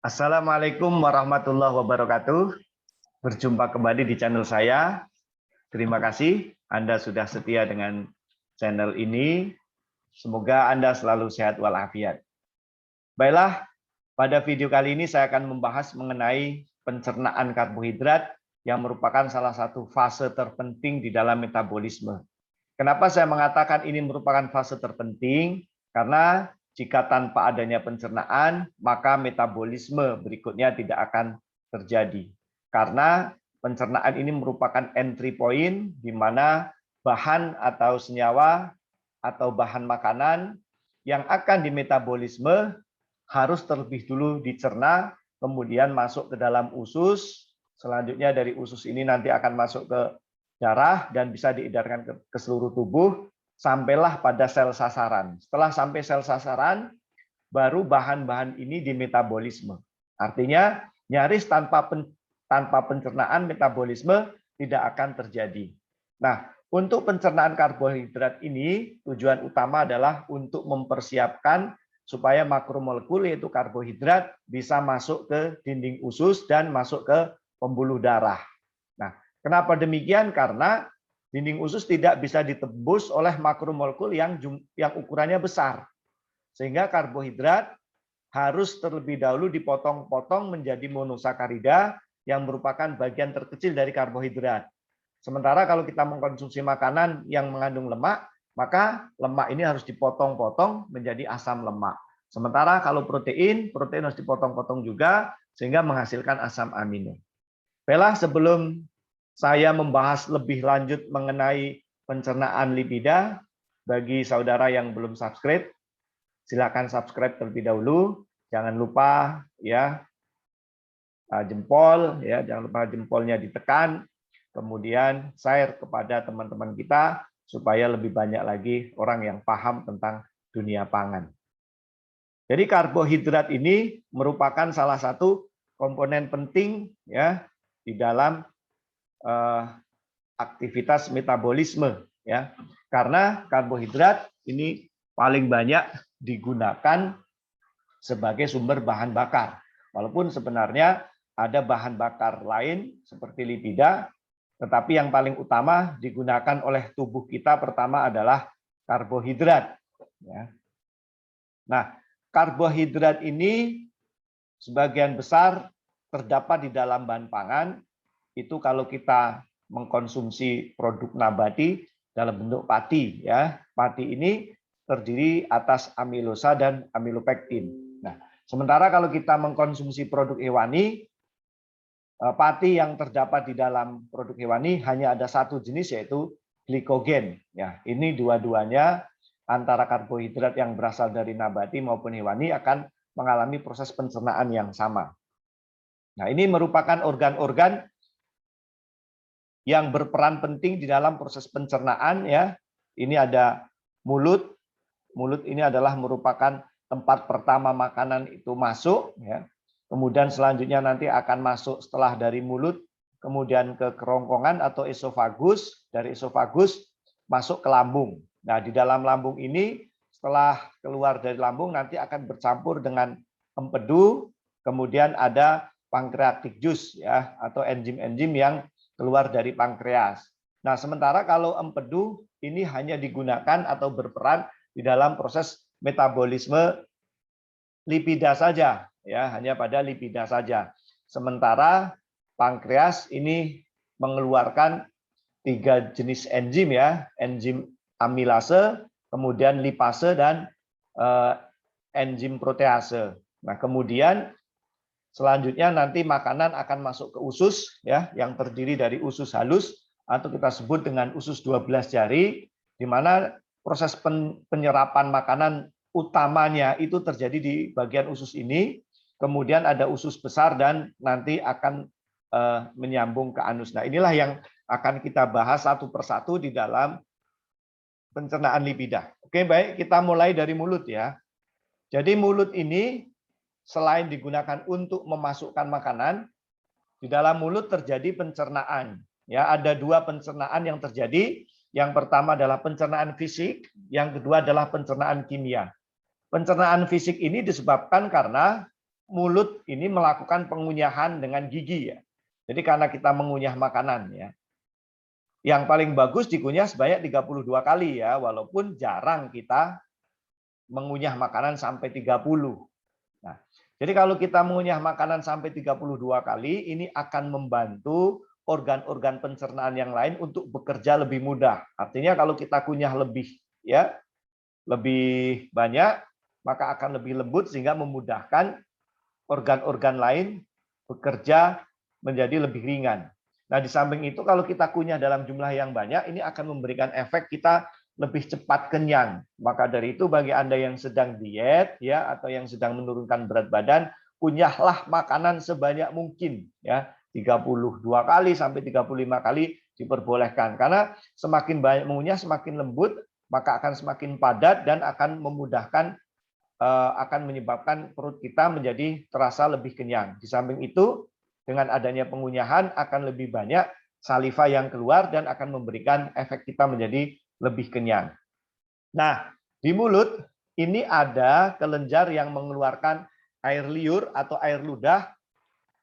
Assalamualaikum warahmatullahi wabarakatuh. Berjumpa kembali di channel saya. Terima kasih Anda sudah setia dengan channel ini. Semoga Anda selalu sehat walafiat. Baiklah, pada video kali ini saya akan membahas mengenai pencernaan karbohidrat yang merupakan salah satu fase terpenting di dalam metabolisme. Kenapa saya mengatakan ini merupakan fase terpenting? Karena jika tanpa adanya pencernaan, maka metabolisme berikutnya tidak akan terjadi. Karena pencernaan ini merupakan entry point di mana bahan atau senyawa atau bahan makanan yang akan dimetabolisme harus terlebih dulu dicerna, kemudian masuk ke dalam usus. Selanjutnya dari usus ini nanti akan masuk ke darah dan bisa diedarkan ke seluruh tubuh sampailah pada sel sasaran. Setelah sampai sel sasaran, baru bahan-bahan ini dimetabolisme. Artinya nyaris tanpa pencernaan metabolisme tidak akan terjadi. Nah, untuk pencernaan karbohidrat ini tujuan utama adalah untuk mempersiapkan supaya makromolekul yaitu karbohidrat bisa masuk ke dinding usus dan masuk ke pembuluh darah. Nah, kenapa demikian? Karena dinding usus tidak bisa ditembus oleh makromolekul yang ukurannya besar. Sehingga karbohidrat harus terlebih dahulu dipotong-potong menjadi monosakarida yang merupakan bagian terkecil dari karbohidrat. Sementara kalau kita mengkonsumsi makanan yang mengandung lemak, maka lemak ini harus dipotong-potong menjadi asam lemak. Sementara kalau protein harus dipotong-potong juga sehingga menghasilkan asam amino. Baiklah, sebelum saya membahas lebih lanjut mengenai pencernaan lipida, bagi saudara yang belum subscribe, silakan subscribe terlebih dahulu. Jangan lupa ya jempol, ya jangan lupa jempolnya ditekan. Kemudian share kepada teman-teman kita supaya lebih banyak lagi orang yang paham tentang dunia pangan. Jadi karbohidrat ini merupakan salah satu komponen penting ya di dalam aktivitas metabolisme ya. Karena karbohidrat ini paling banyak digunakan sebagai sumber bahan bakar. Walaupun sebenarnya ada bahan bakar lain seperti lipida, tetapi yang paling utama digunakan oleh tubuh kita pertama adalah karbohidrat ya. Nah, karbohidrat ini sebagian besar terdapat di dalam bahan pangan. Itu kalau kita mengkonsumsi produk nabati dalam bentuk pati ya. Pati ini terdiri atas amilosa dan amilopektin. Nah, sementara kalau kita mengkonsumsi produk hewani, pati yang terdapat di dalam produk hewani hanya ada satu jenis yaitu glikogen ya. Ini dua-duanya antara karbohidrat yang berasal dari nabati maupun hewani akan mengalami proses pencernaan yang sama. Nah, ini merupakan organ-organ yang berperan penting di dalam proses pencernaan ya. Ini ada mulut. Mulut ini adalah merupakan tempat pertama makanan itu masuk ya. Kemudian selanjutnya nanti akan masuk setelah dari mulut kemudian ke kerongkongan atau esofagus, dari esofagus masuk ke lambung. Nah, di dalam lambung ini setelah keluar dari lambung nanti akan bercampur dengan empedu, kemudian ada pankreatic juice ya atau enzim-enzim yang keluar dari pankreas. Nah, sementara kalau empedu ini hanya digunakan atau berperan di dalam proses metabolisme lipida saja, ya, hanya pada lipida saja. Sementara pankreas ini mengeluarkan 3 jenis enzim ya, enzim amilase, kemudian lipase dan enzim protease. Nah, kemudian selanjutnya nanti makanan akan masuk ke usus ya yang terdiri dari usus halus atau kita sebut dengan usus 12 jari di mana proses penyerapan makanan utamanya itu terjadi di bagian usus ini, kemudian ada usus besar dan nanti akan menyambung ke anus. Nah, inilah yang akan kita bahas satu persatu di dalam pencernaan lipida. Oke, baik, kita mulai dari mulut ya. Jadi mulut ini selain digunakan untuk memasukkan makanan, di dalam mulut terjadi pencernaan. Ya, ada 2 pencernaan yang terjadi. Yang pertama adalah pencernaan fisik, yang kedua adalah pencernaan kimia. Pencernaan fisik ini disebabkan karena mulut ini melakukan pengunyahan dengan gigi ya. Jadi karena kita mengunyah makanan ya. Yang paling bagus dikunyah sebanyak 32 kali ya, walaupun jarang kita mengunyah makanan sampai 30. Nah, jadi kalau kita mengunyah makanan sampai 32 kali, ini akan membantu organ-organ pencernaan yang lain untuk bekerja lebih mudah. Artinya kalau kita kunyah lebih ya, lebih banyak, maka akan lebih lembut sehingga memudahkan organ-organ lain bekerja menjadi lebih ringan. Nah, di samping itu kalau kita kunyah dalam jumlah yang banyak, ini akan memberikan efek kita lebih cepat kenyang. Maka dari itu bagi Anda yang sedang diet ya atau yang sedang menurunkan berat badan, kunyahlah makanan sebanyak mungkin ya. 32 kali sampai 35 kali diperbolehkan. Karena semakin banyak mengunyah, semakin lembut, maka akan semakin padat dan akan memudahkan akan menyebabkan perut kita menjadi terasa lebih kenyang. Di samping itu, dengan adanya pengunyahan akan lebih banyak saliva yang keluar dan akan memberikan efek kita menjadi lebih kenyang. Nah, di mulut ini ada kelenjar yang mengeluarkan air liur atau air ludah,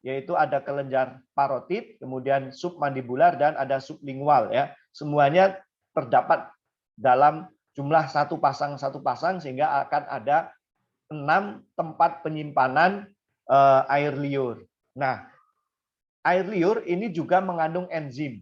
yaitu ada kelenjar parotid, kemudian submandibular dan ada sublingual ya. Semuanya terdapat dalam jumlah satu pasang sehingga akan ada 6 tempat penyimpanan air liur. Nah, air liur ini juga mengandung enzim.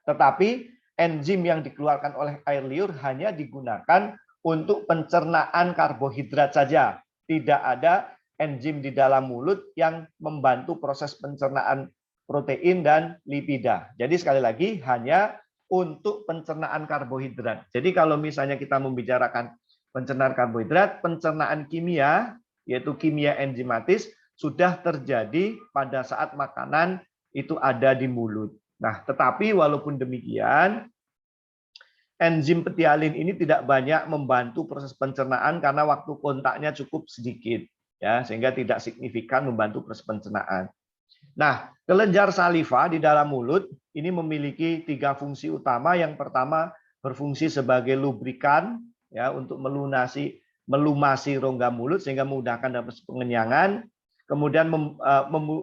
Tetapi enzim yang dikeluarkan oleh air liur hanya digunakan untuk pencernaan karbohidrat saja. Tidak ada enzim di dalam mulut yang membantu proses pencernaan protein dan lipida. Jadi sekali lagi hanya untuk pencernaan karbohidrat. Jadi kalau misalnya kita membicarakan pencernaan karbohidrat, pencernaan kimia, yaitu kimia enzimatis, sudah terjadi pada saat makanan itu ada di mulut. Nah, tetapi walaupun demikian, enzim petialin ini tidak banyak membantu proses pencernaan karena waktu kontaknya cukup sedikit, ya, sehingga tidak signifikan membantu proses pencernaan. Nah, kelenjar saliva di dalam mulut ini memiliki 3 fungsi utama. Yang pertama berfungsi sebagai lubrikan, ya, untuk melumasi rongga mulut sehingga memudahkan dalam pengenyangan, kemudian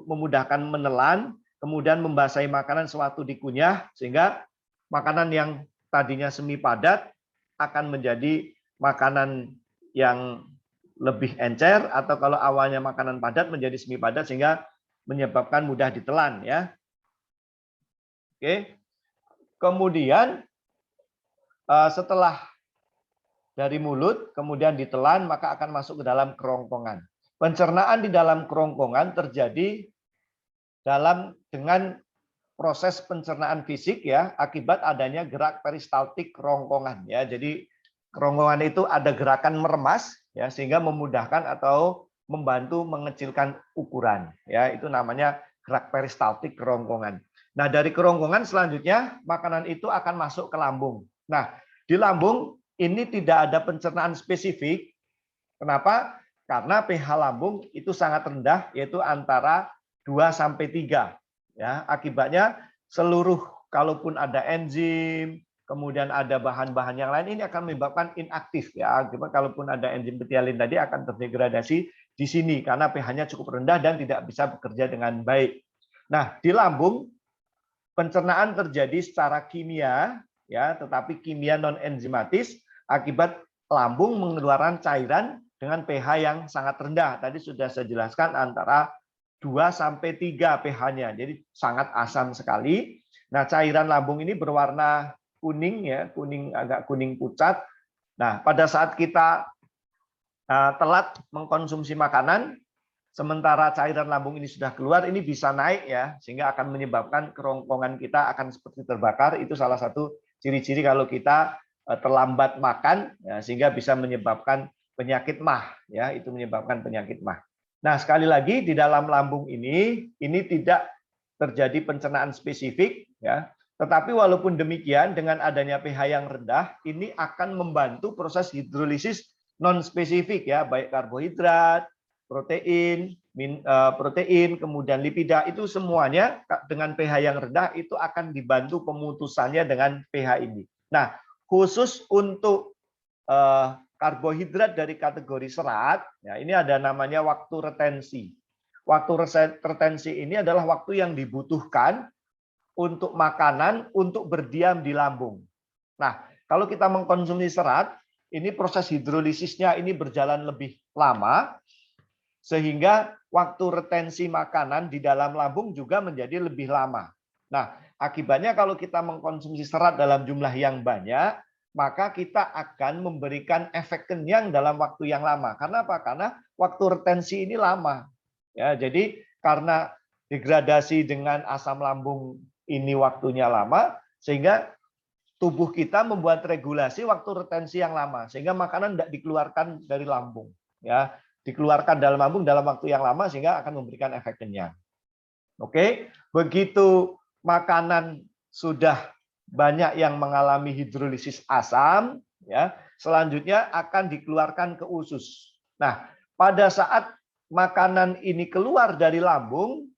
memudahkan menelan, kemudian membasahi makanan sewaktu dikunyah sehingga makanan yang tadinya semi padat akan menjadi makanan yang lebih encer, atau kalau awalnya makanan padat menjadi semi padat sehingga menyebabkan mudah ditelan ya. Oke. Kemudian setelah dari mulut kemudian ditelan maka akan masuk ke dalam kerongkongan. Pencernaan di dalam kerongkongan terjadi dengan proses pencernaan fisik ya akibat adanya gerak peristaltik kerongkongan ya. Jadi kerongkongan itu ada gerakan meremas ya sehingga memudahkan atau membantu mengecilkan ukuran ya, itu namanya gerak peristaltik kerongkongan. Nah, dari kerongkongan selanjutnya makanan itu akan masuk ke lambung. Nah, di lambung ini tidak ada pencernaan spesifik. Kenapa? Karena pH lambung itu sangat rendah, yaitu antara 2 sampai 3 ya. Akibatnya seluruh kalaupun ada enzim, kemudian ada bahan-bahan yang lain, ini akan menyebabkan inaktif ya. Kalaupun ada enzim petialin tadi akan terdegradasi di sini karena pH-nya cukup rendah dan tidak bisa bekerja dengan baik. Nah, di lambung pencernaan terjadi secara kimia ya, tetapi kimia non enzimatis akibat lambung mengeluarkan cairan dengan pH yang sangat rendah. Tadi sudah saya jelaskan antara 2 sampai 3 pH-nya. Jadi sangat asam sekali. Nah, cairan lambung ini berwarna kuning ya, agak kuning pucat. Nah, pada saat kita telat mengkonsumsi makanan, sementara cairan lambung ini sudah keluar, ini bisa naik ya, sehingga akan menyebabkan kerongkongan kita akan seperti terbakar. Itu salah satu ciri-ciri kalau kita terlambat makan, ya, sehingga bisa menyebabkan penyakit MAH. Ya, itu menyebabkan penyakit MAH. Nah, sekali lagi di dalam lambung ini tidak terjadi pencernaan spesifik, ya. Tetapi walaupun demikian, dengan adanya pH yang rendah, ini akan membantu proses hidrolisis non spesifik ya, baik karbohidrat, protein, kemudian lipida, itu semuanya dengan pH yang rendah itu akan dibantu pemutusannya dengan pH ini. Nah, khusus untuk karbohidrat dari kategori serat, ya ini ada namanya waktu retensi. waktu retensi ini adalah waktu yang dibutuhkan untuk makanan untuk berdiam di lambung. Nah, kalau kita mengkonsumsi serat, ini proses hidrolisisnya ini berjalan lebih lama, sehingga waktu retensi makanan di dalam lambung juga menjadi lebih lama. Nah, akibatnya kalau kita mengkonsumsi serat dalam jumlah yang banyak, maka kita akan memberikan efek kenyang dalam waktu yang lama. Karena apa? Karena waktu retensi ini lama. Ya, jadi karena degradasi dengan asam lambung ini waktunya lama, sehingga tubuh kita membuat regulasi waktu retensi yang lama, sehingga makanan tidak dikeluarkan dari lambung, ya, dikeluarkan dalam lambung dalam waktu yang lama, sehingga akan memberikan efek kenyang. Oke, begitu makanan sudah banyak yang mengalami hidrolisis asam, ya, selanjutnya akan dikeluarkan ke usus. Nah, pada saat makanan ini keluar dari lambung,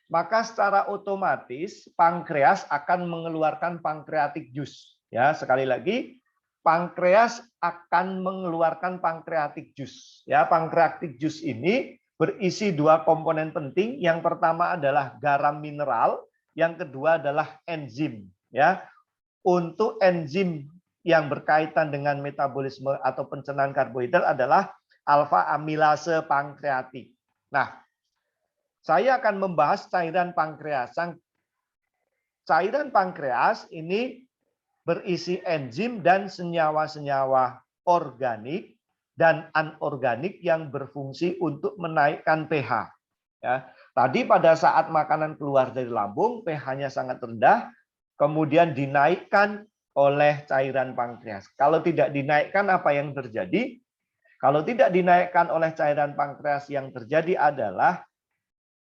maka secara otomatis pankreas akan mengeluarkan pankreatik jus. Ya, sekali lagi, pankreas akan mengeluarkan pankreatik jus. Ya, pankreatik jus ini berisi dua komponen penting. Yang pertama adalah garam mineral, yang kedua adalah enzim. Ya, untuk enzim yang berkaitan dengan metabolisme atau pencernaan karbohidrat adalah alfa amilase pankreatik. Nah, saya akan membahas cairan pankreas. Cairan pankreas ini berisi enzim dan senyawa-senyawa organik dan anorganik yang berfungsi untuk menaikkan pH. Ya, tadi pada saat makanan keluar dari lambung, pH-nya sangat rendah, kemudian dinaikkan oleh cairan pankreas. Kalau tidak dinaikkan, apa yang terjadi? Kalau tidak dinaikkan oleh cairan pankreas, yang terjadi adalah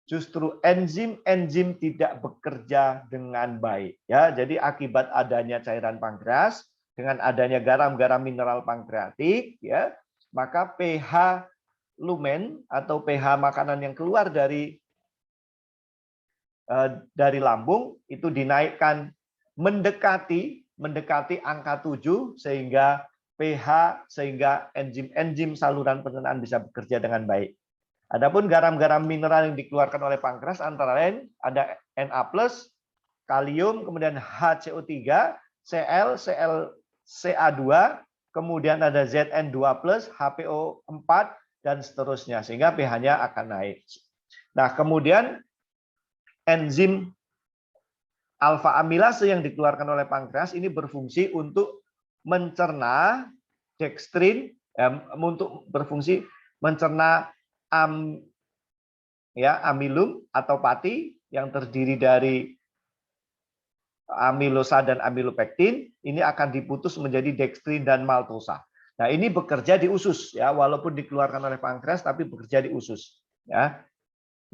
justru enzim-enzim tidak bekerja dengan baik. Ya, jadi akibat adanya cairan pankreas dengan adanya garam-garam mineral pankreatik, ya, maka pH lumen atau pH makanan yang keluar dari lambung itu dinaikkan mendekati angka 7 sehingga enzim-enzim saluran pencernaan bisa bekerja dengan baik. Adapun garam-garam mineral yang dikeluarkan oleh pankreas antara lain ada Na+, kalium, kemudian HCO3, Cl, Ca2, kemudian ada Zn2+, HPO4 dan seterusnya, sehingga pH-nya akan naik. Nah, kemudian enzim alfa amilase yang dikeluarkan oleh pankreas ini berfungsi untuk mencerna dekstrin, untuk berfungsi mencerna amilum atau pati yang terdiri dari amilosa dan amilopektin, ini akan diputus menjadi dekstrin dan maltosa. Nah, ini bekerja di usus, ya, walaupun dikeluarkan oleh pankreas tapi bekerja di usus, ya.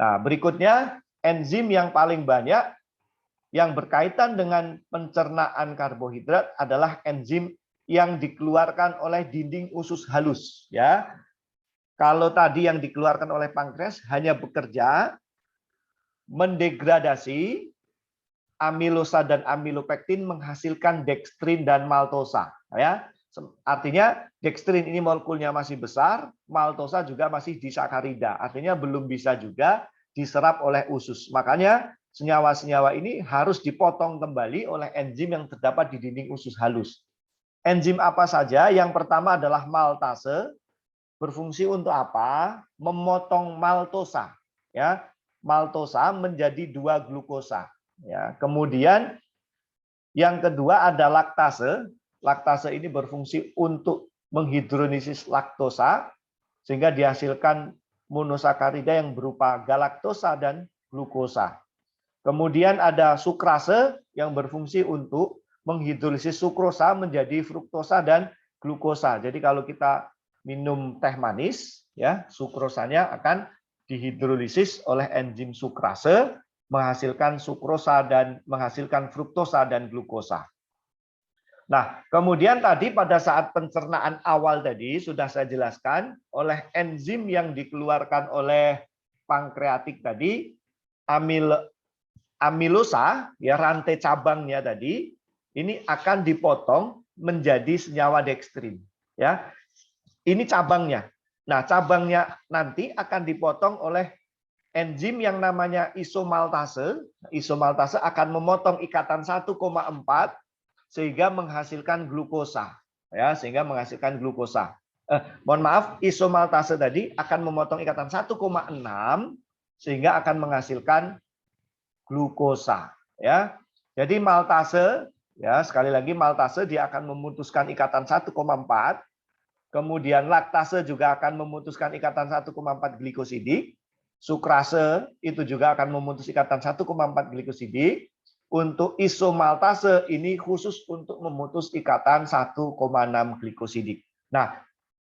Nah, berikutnya enzim yang paling banyak yang berkaitan dengan pencernaan karbohidrat adalah enzim yang dikeluarkan oleh dinding usus halus, ya. Kalau tadi yang dikeluarkan oleh pankreas hanya bekerja mendegradasi amilosa dan amilopektin menghasilkan dekstrin dan maltosa, ya. Artinya dekstrin ini molekulnya masih besar, maltosa juga masih disakarida, artinya belum bisa juga diserap oleh usus. Makanya senyawa-senyawa ini harus dipotong kembali oleh enzim yang terdapat di dinding usus halus. Enzim apa saja? Yang pertama adalah maltase. Berfungsi untuk apa? Memotong maltosa, ya. Maltosa menjadi 2 glukosa, ya. Kemudian yang kedua ada laktase. Laktase ini berfungsi untuk menghidrolisis laktosa sehingga dihasilkan monosakarida yang berupa galaktosa dan glukosa. Kemudian ada sukrase yang berfungsi untuk menghidrolisis sukrosa menjadi fruktosa dan glukosa. Jadi kalau kita minum teh manis, ya, sukrosanya akan dihidrolisis oleh enzim sukrase menghasilkan sukrosa dan menghasilkan fruktosa dan glukosa. Nah, kemudian tadi pada saat pencernaan awal tadi sudah saya jelaskan oleh enzim yang dikeluarkan oleh pankreatik tadi, amilosa, ya, rantai cabangnya tadi ini akan dipotong menjadi senyawa dekstrin, ya. Ini cabangnya. Nah, cabangnya nanti akan dipotong oleh enzim yang namanya isomaltase. Isomaltase akan memotong ikatan 1,4 sehingga menghasilkan glukosa. Ya, sehingga menghasilkan glukosa. Mohon maaf, isomaltase tadi akan memotong ikatan 1,6 sehingga akan menghasilkan glukosa. Ya, jadi maltase, ya sekali lagi maltase dia akan memutuskan ikatan 1,4. Kemudian laktase juga akan memutuskan ikatan 1,4 glikosidik. Sukrase itu juga akan memutus ikatan 1,4 glikosidik. Untuk isomaltase ini khusus untuk memutus ikatan 1,6 glikosidik. Nah,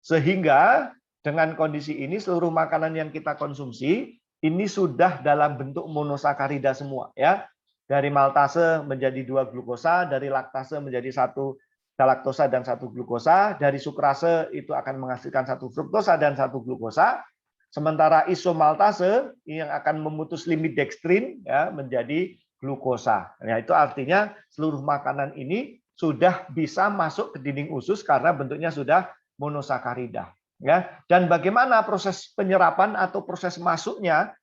sehingga dengan kondisi ini seluruh makanan yang kita konsumsi ini sudah dalam bentuk monosakarida semua, ya. Dari maltase menjadi 2 glukosa, dari laktase menjadi 1 galaktosa dan 1 glukosa, dari sukrase itu akan menghasilkan 1 fruktosa dan 1 glukosa. Sementara isomaltase yang akan memutus limit dextrin ya menjadi glukosa. Nah, itu artinya seluruh makanan ini sudah bisa masuk ke dinding usus karena bentuknya sudah monosakarida. Ya, dan bagaimana proses penyerapan atau proses masuknya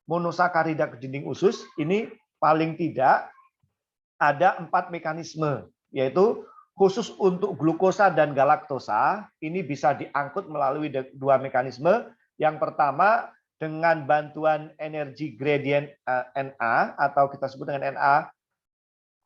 monosakarida ke dinding usus? Ini paling tidak ada 4 mekanisme, yaitu khusus untuk glukosa dan galaktosa, ini bisa diangkut melalui 2 mekanisme. Yang pertama, dengan bantuan energi gradient Na, atau kita sebut dengan Na,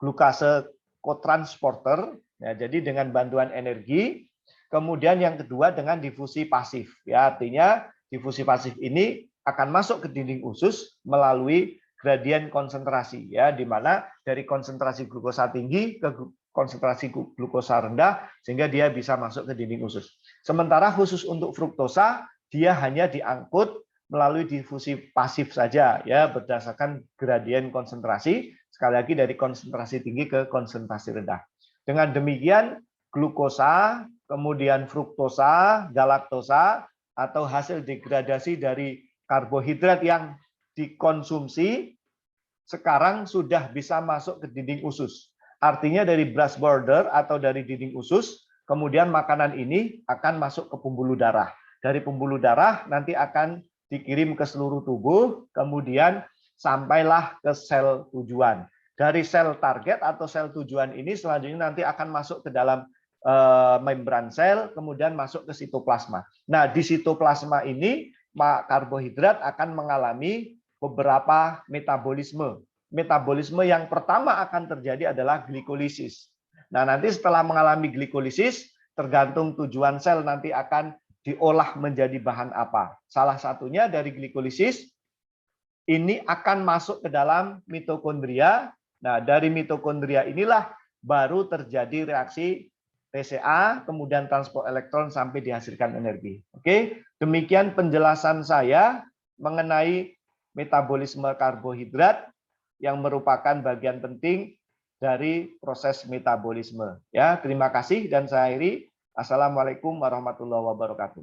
glukase cotransporter. Ya, jadi dengan bantuan energi. Kemudian yang kedua dengan difusi pasif. Ya, artinya difusi pasif ini akan masuk ke dinding usus melalui gradien konsentrasi, ya, di mana dari konsentrasi glukosa tinggi ke konsentrasi glukosa rendah sehingga dia bisa masuk ke dinding usus. Sementara khusus untuk fruktosa dia hanya diangkut melalui difusi pasif saja, ya, berdasarkan gradien konsentrasi, sekali lagi dari konsentrasi tinggi ke konsentrasi rendah. Dengan demikian glukosa, kemudian fruktosa, galaktosa atau hasil degradasi dari karbohidrat yang dikonsumsi sekarang sudah bisa masuk ke dinding usus. Artinya dari brush border atau dari dinding usus, kemudian makanan ini akan masuk ke pembuluh darah. Dari pembuluh darah nanti akan dikirim ke seluruh tubuh, kemudian sampailah ke sel tujuan. Dari sel target atau sel tujuan ini selanjutnya nanti akan masuk ke dalam membran sel, kemudian masuk ke sitoplasma. Nah, di sitoplasma ini karbohidrat akan mengalami beberapa metabolisme. Metabolisme yang pertama akan terjadi adalah glikolisis. Nah, nanti setelah mengalami glikolisis, tergantung tujuan sel nanti akan diolah menjadi bahan apa. Salah satunya dari glikolisis, ini akan masuk ke dalam mitokondria. Nah, dari mitokondria inilah baru terjadi reaksi TCA, kemudian transport elektron sampai dihasilkan energi. Oke, demikian penjelasan saya mengenai metabolisme karbohidrat yang merupakan bagian penting dari proses metabolisme. Ya, terima kasih dan saya akhiri. Assalamualaikum warahmatullahi wabarakatuh.